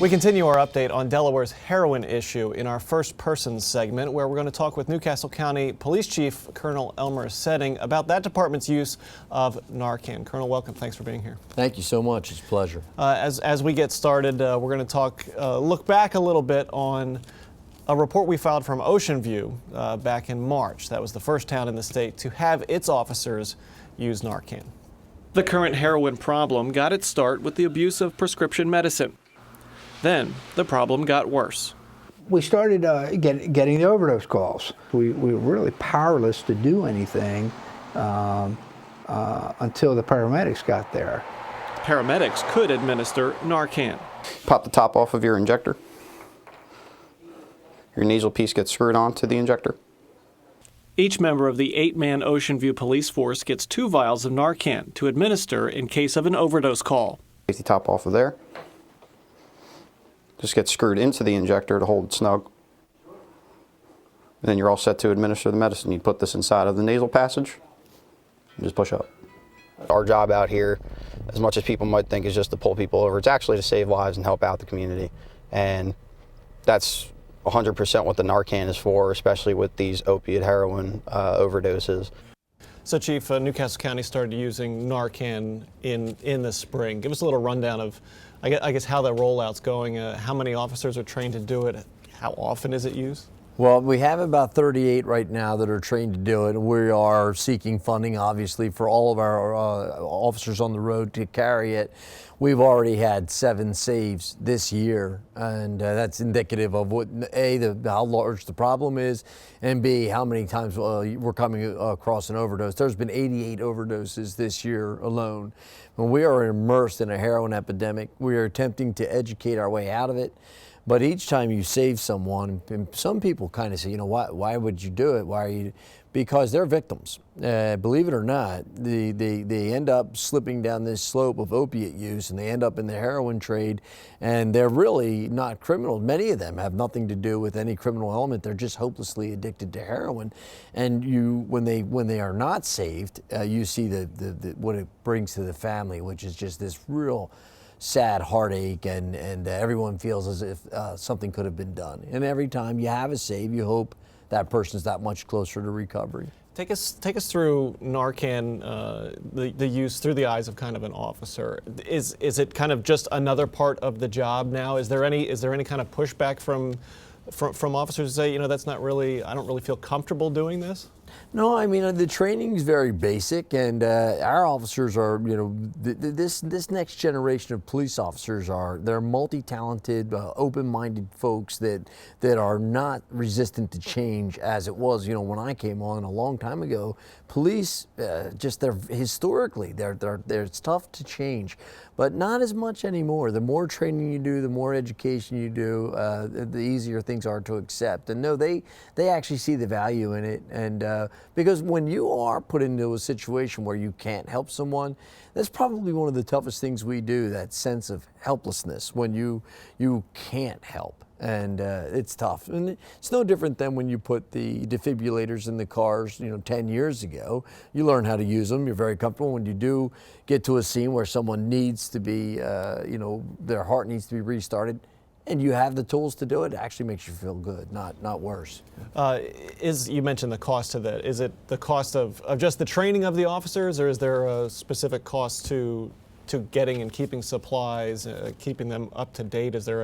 We continue our update on Delaware's heroin issue in our first person segment, where we're going to talk with Newcastle County Police Chief Colonel Elmer about that department's use of Narcan. Colonel, welcome. Thanks for being here. Thank you so much. It's a pleasure. As we get started, we're going to look back a little bit on a report we filed from Ocean View back in March. That was the first town in the state to have its officers use Narcan. The current heroin problem got its start with the abuse of prescription medicine. Then the problem got worse. We started getting the overdose calls. We were really powerless to do anything until the paramedics got there. Paramedics could administer Narcan. Pop the top off of your injector. Your nasal piece gets screwed onto the injector. Each member of the 8-man Ocean View police force gets 2 vials of Narcan to administer in case of an overdose call. Take the top off of there. Just gets screwed into the injector to hold it snug. And then you're all set to administer the medicine. You put this inside of the nasal passage and just push up. Our job out here, as much as people might think, is just to pull people over. It's actually to save lives and help out the community. And that's 100% what the Narcan is for, especially with these opiate heroin overdoses. So, Chief, Newcastle County started using Narcan in the spring. Give us a little rundown of, I guess, how the rollout's going. How many officers are trained to do it? How often is it used? Well, we have about 38 right now that are trained to do it. We are seeking funding, obviously, for all of our officers on the road to carry it. We've already had 7 saves this year, and that's indicative of what, A, how large the problem is, and B, how many times we're coming across an overdose. There's been 88 overdoses this year alone. When we are immersed in a heroin epidemic, we are attempting to educate our way out of it. But each time you save someone, and some people kind of say, you know, why would you do it? Why are you? Because they're victims. Believe it or not, they end up slipping down this slope of opiate use, and they end up in the heroin trade, and they're really not criminals. Many of them have nothing to do with any criminal element. They're just hopelessly addicted to heroin. And when they are not saved, you see what it brings to the family, which is just this real sad heartache, and everyone feels as if something could have been done. And every time you have a save, you hope that person's that much closer to recovery. Take us through Narcan, the use through the eyes of kind of an officer. Is it kind of just another part of the job now? Is there any kind of pushback from officers to say, you know, that's not really, I don't really feel comfortable doing this? No, I mean, the training is very basic, and our officers are, you know, this next generation of police officers they're multi-talented, open-minded folks that are not resistant to change as it was, you know, when I came on a long time ago. Police, historically, it's tough to change, but not as much anymore. The more training you do, the more education you do, the easier things are to accept. And no, they actually see the value in it, and because when you are put into a situation where you can't help someone, that's probably one of the toughest things we do, that sense of helplessness when you can't help. And it's tough. And it's no different than when you put the defibrillators in the cars, you know, 10 years ago. You learn how to use them. You're very comfortable. When you do get to a scene where someone needs to be, you know, their heart needs to be restarted, and you have the tools to do it, it actually makes you feel good, not worse. You mentioned the cost of that. Is it the cost of just the training of the officers, or is there a specific cost to getting and keeping supplies, keeping them up to date? Is there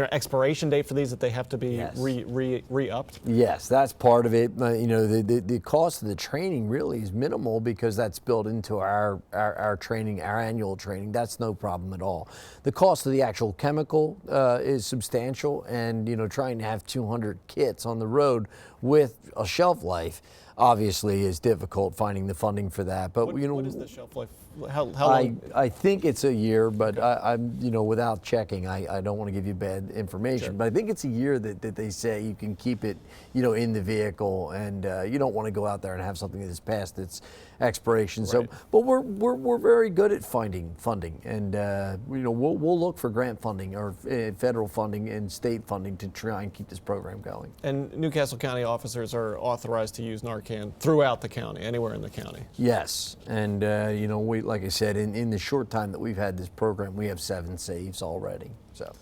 an expiration date for these that they have to be Yes. re-upped? Yes, that's part of it. You know, the cost of the training really is minimal because that's built into our training, our annual training. That's no problem at all. The cost of the actual chemical is substantial, and, you know, trying to have 200 kits on the road with a shelf life obviously is difficult, finding the funding for that. But you know, what is the shelf life? How long? I think it's a year, but okay. I'm, you know, without checking, I don't want to give you bad information. Sure. But I think it's a year that they say you can keep it, you know, in the vehicle, and you don't want to go out there and have something that's past its expiration. Right. So, but we're very good at finding funding, and you know, we'll look for grant funding or federal funding and state funding to try and keep this program going. And Newcastle County officers are authorized to use Narcan throughout the county, anywhere in the county. Yes, and you know, like I said, in the short time that we've had this program, we have 7 saves already. So.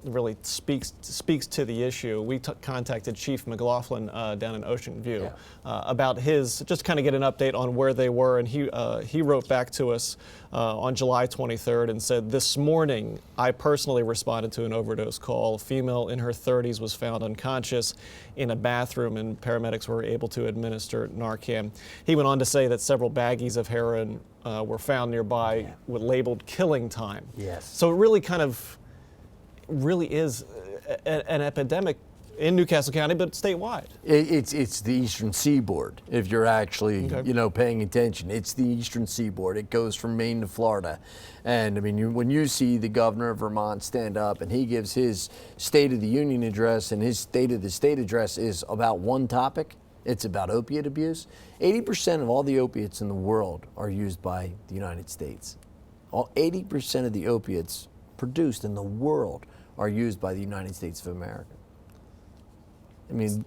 really speaks to the issue. We contacted Chief McLaughlin down in Ocean View about his, just kind of get an update on where they were, and he wrote back to us on July 23rd and said, "This morning I personally responded to an overdose call. A female in her 30s was found unconscious in a bathroom, and paramedics were able to administer Narcan." He went on to say that several baggies of heroin were found nearby with labeled killing time. Yes. So it really kind of really is an epidemic in Newcastle County, but statewide. It's the Eastern Seaboard. If you're actually paying attention, it's the Eastern Seaboard. It goes from Maine to Florida, and I mean, when you see the governor of Vermont stand up and he gives his State of the Union address, and his State of the State address is about one topic. It's about opiate abuse. 80% of all the opiates in the world are used by the United States. 80% of the opiates produced in the world are used by the United States of America. I mean,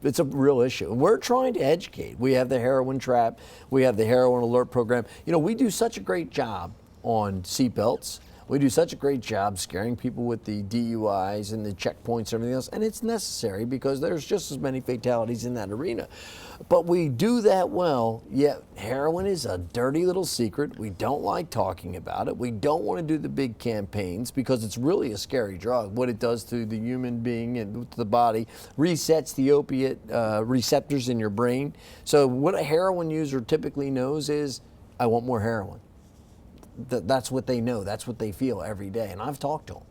it's a real issue. And we're trying to educate. We have the heroin trap. We have the heroin alert program. You know, we do such a great job on seatbelts. We do such a great job scaring people with the DUIs and the checkpoints and everything else, and it's necessary because there's just as many fatalities in that arena. But we do that well, yet heroin is a dirty little secret. We don't like talking about it. We don't want to do the big campaigns because it's really a scary drug. What it does to the human being and to the body resets the opiate receptors in your brain. So what a heroin user typically knows is, I want more heroin. That's what they know. That's what they feel every day. And I've talked to them.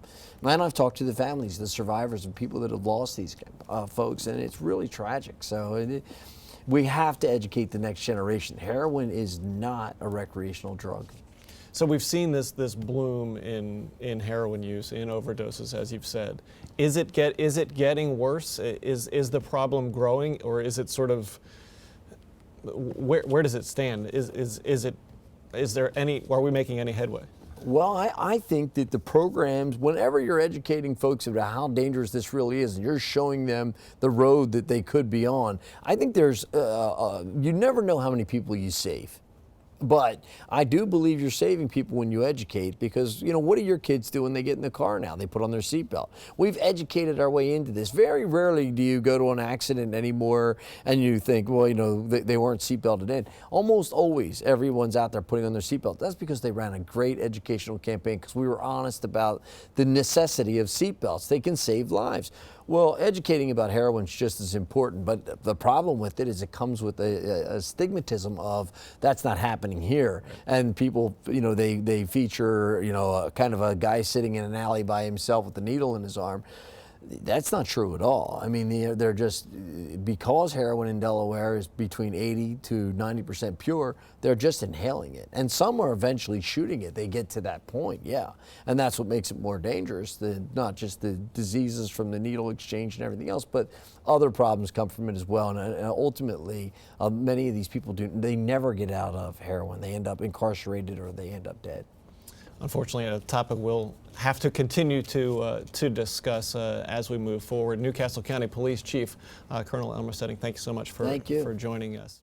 And I've talked to the families, the survivors, and people that have lost these folks, and it's really tragic. So we have to educate the next generation. Heroin is not a recreational drug. So we've seen this bloom in heroin use, in overdoses, as you've said. Is it getting worse? Is the problem growing, or is it sort of, where does it stand? Is there any, are we making any headway? Well, I think that the programs, whenever you're educating folks about how dangerous this really is, and you're showing them the road that they could be on, I think there's, you never know how many people you save. But I do believe you're saving people when you educate, because, you know, what do your kids do when they get in the car now? They put on their seatbelt. We've educated our way into this. Very rarely do you go to an accident anymore and you think, well, you know, they weren't seatbelted in. Almost always everyone's out there putting on their seatbelt. That's because they ran a great educational campaign, because we were honest about the necessity of seatbelts. They can save lives. Well, educating about heroin is just as important, but the problem with it is it comes with a stigmatism of that's not happening here. And people, you know, they feature, you know, kind of a guy sitting in an alley by himself with a needle in his arm. That's not true at all. I mean, they're just, because heroin in Delaware is between 80 to 90% pure, they're just inhaling it. And some are eventually shooting it. They get to that point, yeah. And that's what makes it more dangerous, not just the diseases from the needle exchange and everything else, but other problems come from it as well. And ultimately, many of these people they never get out of heroin. They end up incarcerated or they end up dead. Unfortunately, a topic we'll have to continue to discuss as we move forward. Newcastle County Police Chief Colonel Elmer, thank you so much for joining us.